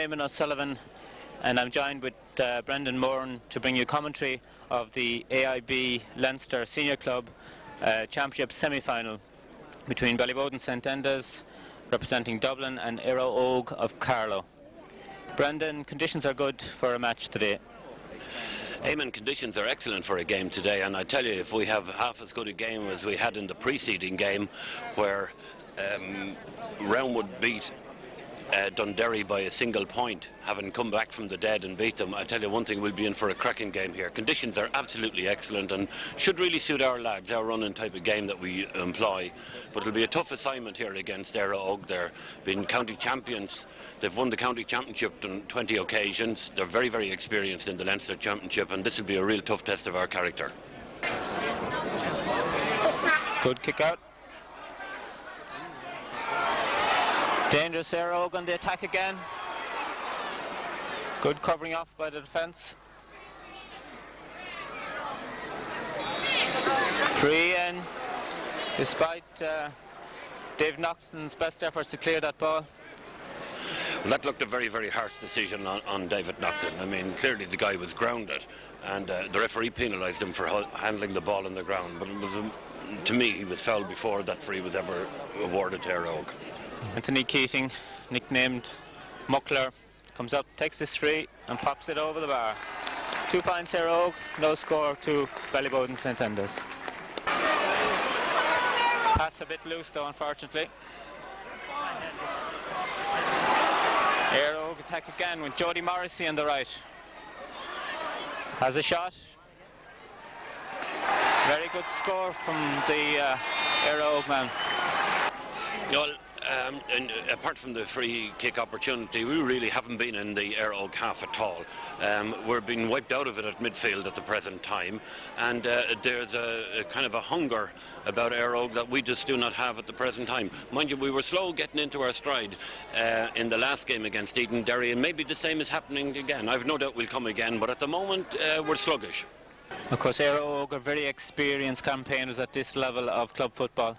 Eamon O'Sullivan, and I'm joined with Brendan Moran to bring you commentary of the AIB Leinster Senior Club Championship semi-final between Ballyboden St Enda's, representing Dublin, and Eire Og of Carlow. Brendan, conditions are good for a match today. Eamon, conditions are excellent for a game today, and I tell you, if we have half as good a game as we had in the preceding game, where Roundwood beat Dunderry by a single point, having come back from the dead and beat them, I tell you one thing, we'll be in for a cracking game here. Conditions are absolutely excellent and should really suit our lads, our running type of game that we employ. But it'll be a tough assignment here against Eire Og. They're been county champions. They've won the county championship on 20 occasions. They're very, very experienced in the Leinster championship, and this will be a real tough test of our character. Good kick out. Dangerous Eire Og on the attack again. Good covering off by the defence. Free in, despite Dave Nocton's best efforts to clear that ball. Well, that looked a very, very harsh decision on David Nocton. I mean, clearly the guy was grounded, and the referee penalised him for handling the ball on the ground. But it was, to me, he was fouled before that free was ever awarded to Eire Og. Anthony Keating, nicknamed Muckler, comes up, takes this free and pops it over the bar. 2 points Eire Og, no score to Ballyboden St Enda's. Pass a bit loose though, unfortunately. Eire Og attack again with Jody Morrissey on the right. Has a shot. Very good score from the Eire Og man. Well, and apart from the free kick opportunity, we really haven't been in the Eire Og half at all. We're being wiped out of it at midfield at the present time, and there's a kind of a hunger about Eire Og that we just do not have at the present time. Mind you, we were slow getting into our stride in the last game against Derry, and maybe the same is happening again. I've no doubt we'll come again, but at the moment we're sluggish. Of course, Eire Og are very experienced campaigners at this level of club football.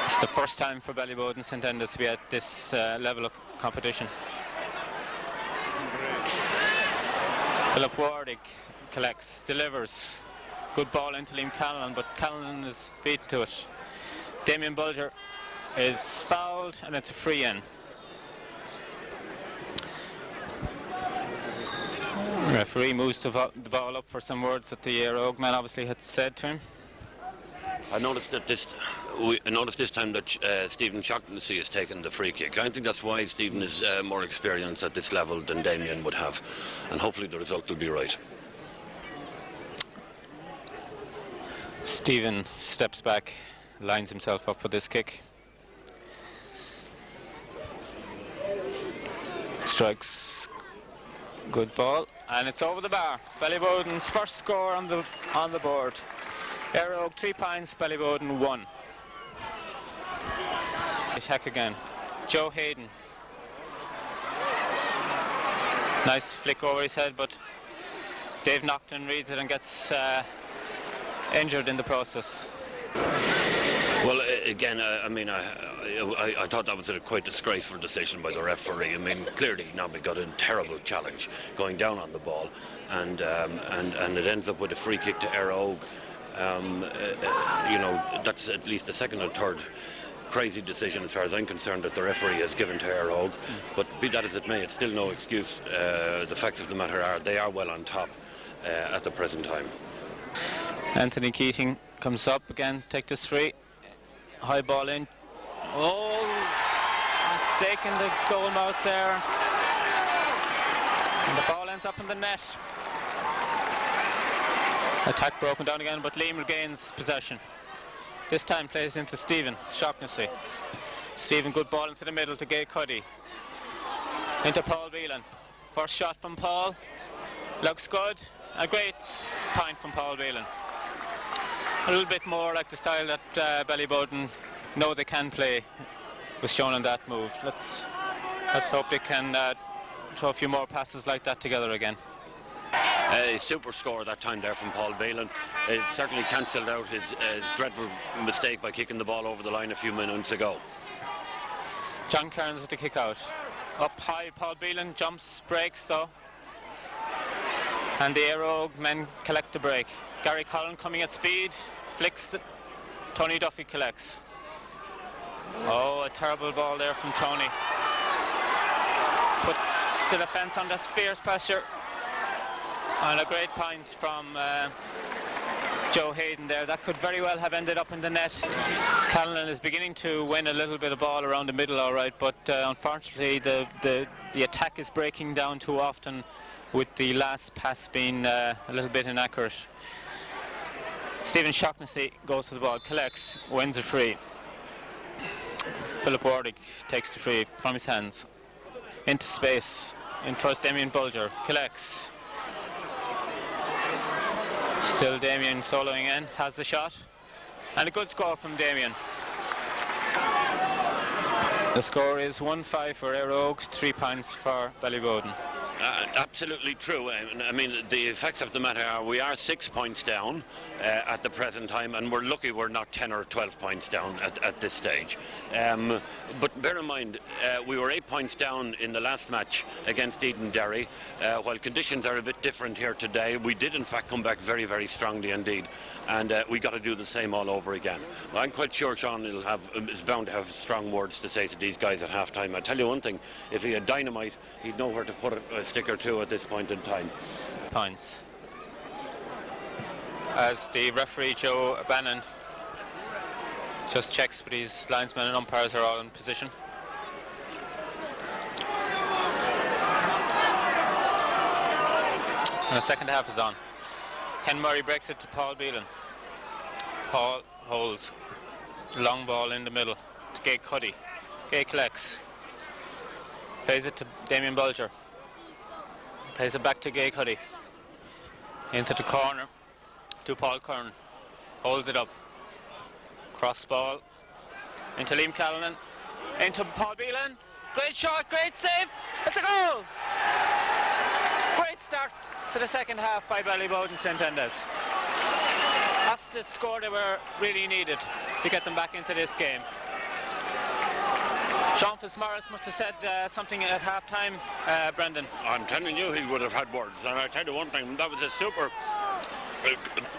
It's the first time for Ballyboden St Enda's to be at this level of competition. Philip Wardick collects, delivers. Good ball into Liam Callan, but Callan is beat to it. Damien Bulger is fouled, and it's a free in. The referee moves the ball up for some words that the Eire Og man obviously had said to him. I noticed this time that Stephen Shaughnessy has taken the free kick. I think that's why Stephen is more experienced at this level than Damien would have, and hopefully the result will be right. Stephen steps back, lines himself up for this kick. Strikes. Good ball, and it's over the bar. Ballyboden's first score on the board. Eire Og 3 points, Ballyboden 1. Attack again. Joe Hayden. Nice flick over his head, but Dave Nocton reads it and gets injured in the process. Well, again, I mean, I thought that was a quite disgraceful decision by the referee. I mean, clearly Nobby got a terrible challenge going down on the ball, and it ends up with a free kick to Eire Og. You know, that's at least the second or third crazy decision, as far as I'm concerned, that the referee has given to Eire Og. But be that as it may, it's still no excuse. The facts of the matter are they are well on top at the present time. Anthony Keating comes up again, take this free. High ball in. Oh, mistake in the goal mouth there. And the ball ends up in the net. Attack broken down again, but Liam regains possession. This time plays into Stephen Shaughnessy. Stephen, good ball into the middle to Gay Cuddy. Into Paul Whelan. First shot from Paul. Looks good. A great point from Paul Whelan. A little bit more like the style that Ballyboden know they can play was shown in that move. Let's hope they can throw a few more passes like that together again. A super score that time there from Paul Whelan. It certainly cancelled out his dreadful mistake by kicking the ball over the line a few minutes ago. John Kearns with the kick out. Up high, Paul Beelan jumps, breaks though. And the Eire Og men collect the break. Gary Collin coming at speed, flicks it. Tony Duffy collects. Oh, a terrible ball there from Tony. Puts the defence under fierce pressure. And a great point from Joe Hayden there. That could very well have ended up in the net. Callan is beginning to win a little bit of ball around the middle, all right, but unfortunately the attack is breaking down too often, with the last pass being a little bit inaccurate. Stephen Shaughnessy goes to the ball, collects, wins a free. Philip Wardick takes the free from his hands. Into space, in towards Damien Bulger, collects. Still Damien soloing in, has the shot. And a good score from Damien. The score is 1-5 for Eire Og, 3 points for Ballyboden. Absolutely true. I mean, the effects of the matter are we are 6 points down at the present time, and we're lucky we're not 10 or 12 points down at this stage. But bear in mind, we were 8 points down in the last match against Eden Derry. While conditions are a bit different here today, we did in fact come back very, very strongly indeed, and we got to do the same all over again. I'm quite sure Sean is bound to have strong words to say to these guys at half-time. I tell you one thing, if he had dynamite, he'd know where to put it. Stick or two at this point in time. Points. As the referee Joe Bannon just checks with his linesmen and umpires are all in position. And the second half is on. Ken Murray breaks it to Paul Beelan. Paul holds long ball in the middle to Gay Cuddy. Gay collects. Plays it to Damien Bulger. Plays it back to Gay Cuddy. Into the corner to Paul Kern. Holds it up. Cross ball. Into Liam Callanan. Into Paul Beelan. Great shot, great save. It's a goal! Great start to the second half by Ballyboden St Enda's. That's the score they were really needed to get them back into this game. Sean Fitzmaurice must have said something at half-time, Brendan. I'm telling you, he would have had words. And I tell you one thing, that was a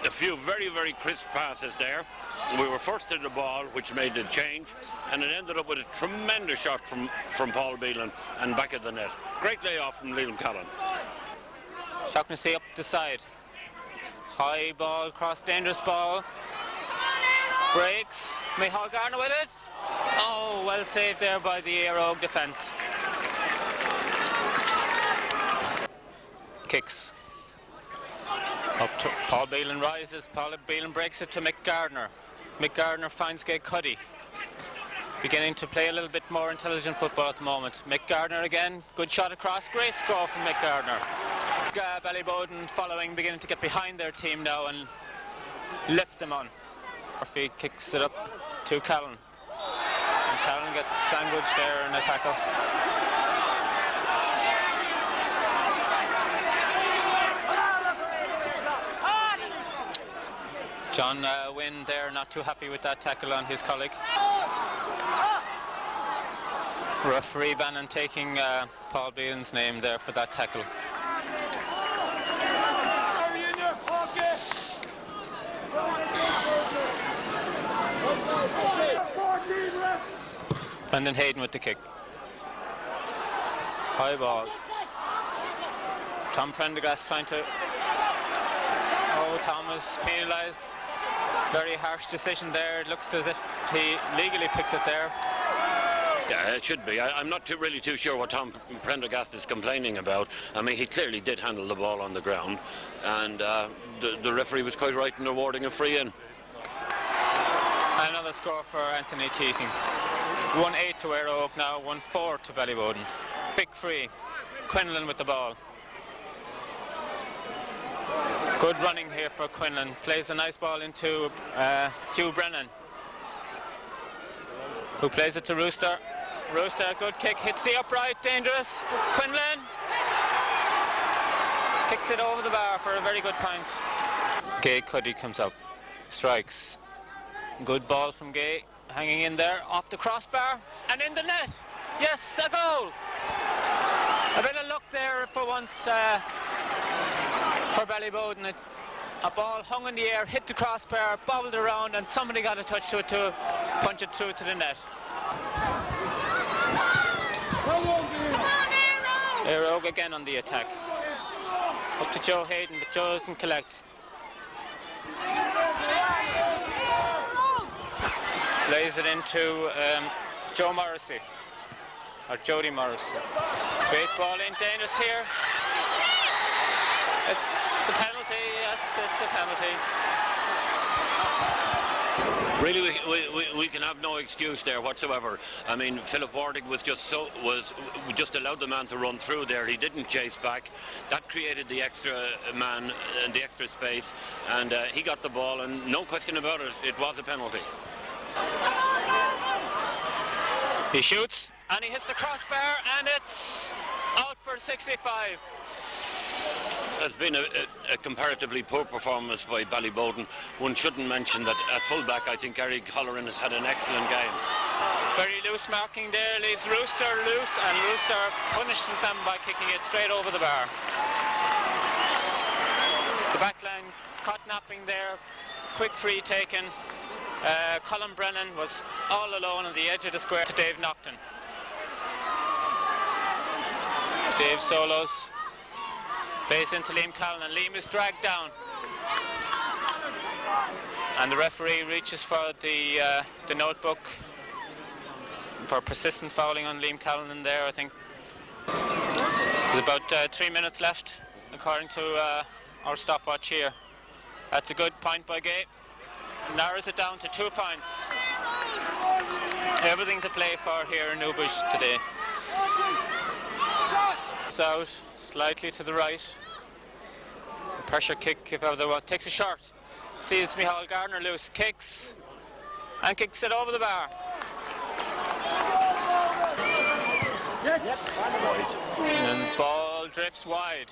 few very, very crisp passes there. We were first to the ball, which made the change, and it ended up with a tremendous shot from Paul Beelan and back at the net. Great layoff from Liam Callan. Shaughnessy up the side. High ball, cross, dangerous ball. Breaks. Micheál Garner with it. Oh, well saved there by the Eire Og defence. Kicks. Up to Paul Beelan rises. Paul Beelan breaks it to Mick Gardner. Mick Gardner finds Gay Cuddy. Beginning to play a little bit more intelligent football at the moment. Mick Gardner again. Good shot across. Great score from Mick Gardner. Ballyboden following, beginning to get behind their team now and lift them on. Murphy kicks it up to Callan. And Callan gets sandwiched there in a tackle. John Wynn there, not too happy with that tackle on his colleague. Referee Bannon taking Paul Beelan's name there for that tackle. Brendan Hayden with the kick. High ball. Tom Prendergast trying to... Oh, Tom was penalised. Very harsh decision there. It looks as if he legally picked it there. Yeah, it should be. I'm not really too sure what Tom Prendergast is complaining about. I mean, he clearly did handle the ball on the ground, and the referee was quite right in awarding a free in. Another score for Anthony Keating. 1-8 to Eire Og now, 1-4 to Ballyboden. Big free. Quinlan with the ball. Good running here for Quinlan. Plays a nice ball into Hugh Brennan, who plays it to Rooster. Rooster, good kick, hits the upright, dangerous. Quinlan kicks it over the bar for a very good point. Gay Cuddy comes up, strikes. Good ball from Gay, hanging in there, off the crossbar, and in the net. Yes, a goal! A bit of luck there for once for Ballyboden. A ball hung in the air, hit the crossbar, bobbled around, and somebody got a touch to it to punch it through to the net. Eire Og again on the attack. Up to Joe Hayden, but Joe doesn't collect. Lays it into Joe Morrissey, or Jody Morrissey. Great ball in, dangerous here. It's a penalty, yes, it's a penalty. Really, we can have no excuse there whatsoever. I mean, Philip Wardig was just allowed the man to run through there. He didn't chase back. That created the extra man and the extra space, and he got the ball, and no question about it, it was a penalty. He shoots, and he hits the crossbar, and it's out for 65. Has been a comparatively poor performance by Ballyboden. One shouldn't mention that at fullback, I think Eric Holleran has had an excellent game. Very loose marking there, leaves Rooster loose, and Rooster punishes them by kicking it straight over the bar. The backline caught napping there, quick free taken. Colin Brennan was all alone on the edge of the square to Dave Nocton. Dave solos. Plays into Liam Callan, and Liam is dragged down. And the referee reaches for the notebook for persistent fouling on Liam Callan in there, I think. There's about 3 minutes left, according to our stopwatch here. That's a good point by Gay. Narrows it down to 2 points. Everything to play for here in Newbridge today. It's out, slightly to the right. Pressure kick, if ever there was. Takes a shot. Sees Micheál Gardner loose. Kicks. And kicks it over the bar. Yes. And ball drifts wide.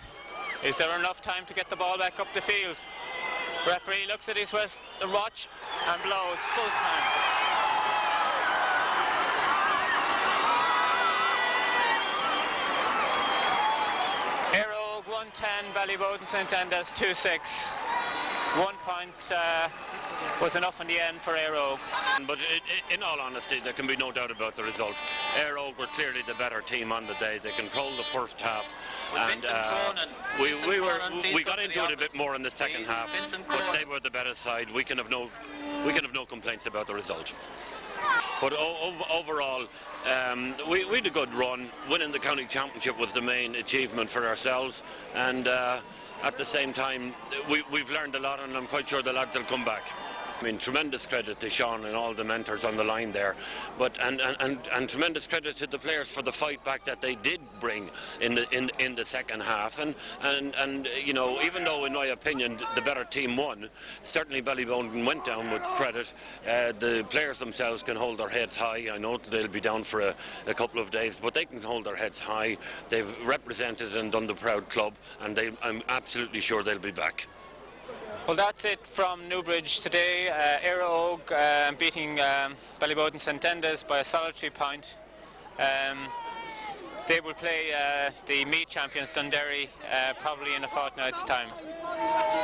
Is there enough time to get the ball back up the field? Referee looks at his watch and blows full time. Eire Og 110, Ballyboden St Enda's 2-6. 1 point was enough in the end for Eire Og. But in all honesty, there can be no doubt about the result. Eire Og were clearly the better team on the day. They controlled the first half, and we got into it a bit more in the second half. But they were the better side. We can have no complaints about the result. But overall, we had a good run. Winning the county championship was the main achievement for ourselves, and at the same time, we've learned a lot, and I'm quite sure the lads will come back. I mean, tremendous credit to Sean and all the mentors on the line there, but and tremendous credit to the players for the fight back that they did bring in the second half. And you know, even though in my opinion the better team won, certainly Ballyboden went down with credit. The players themselves can hold their heads high. I know they'll be down for a couple of days, but they can hold their heads high. They've represented and done the proud club, and I'm absolutely sure they'll be back. Well, that's it from Newbridge today. Eire Og beating Ballyboden St Enda's by a solitary point. They will play the Meath champions Dundee probably in a fortnight's time.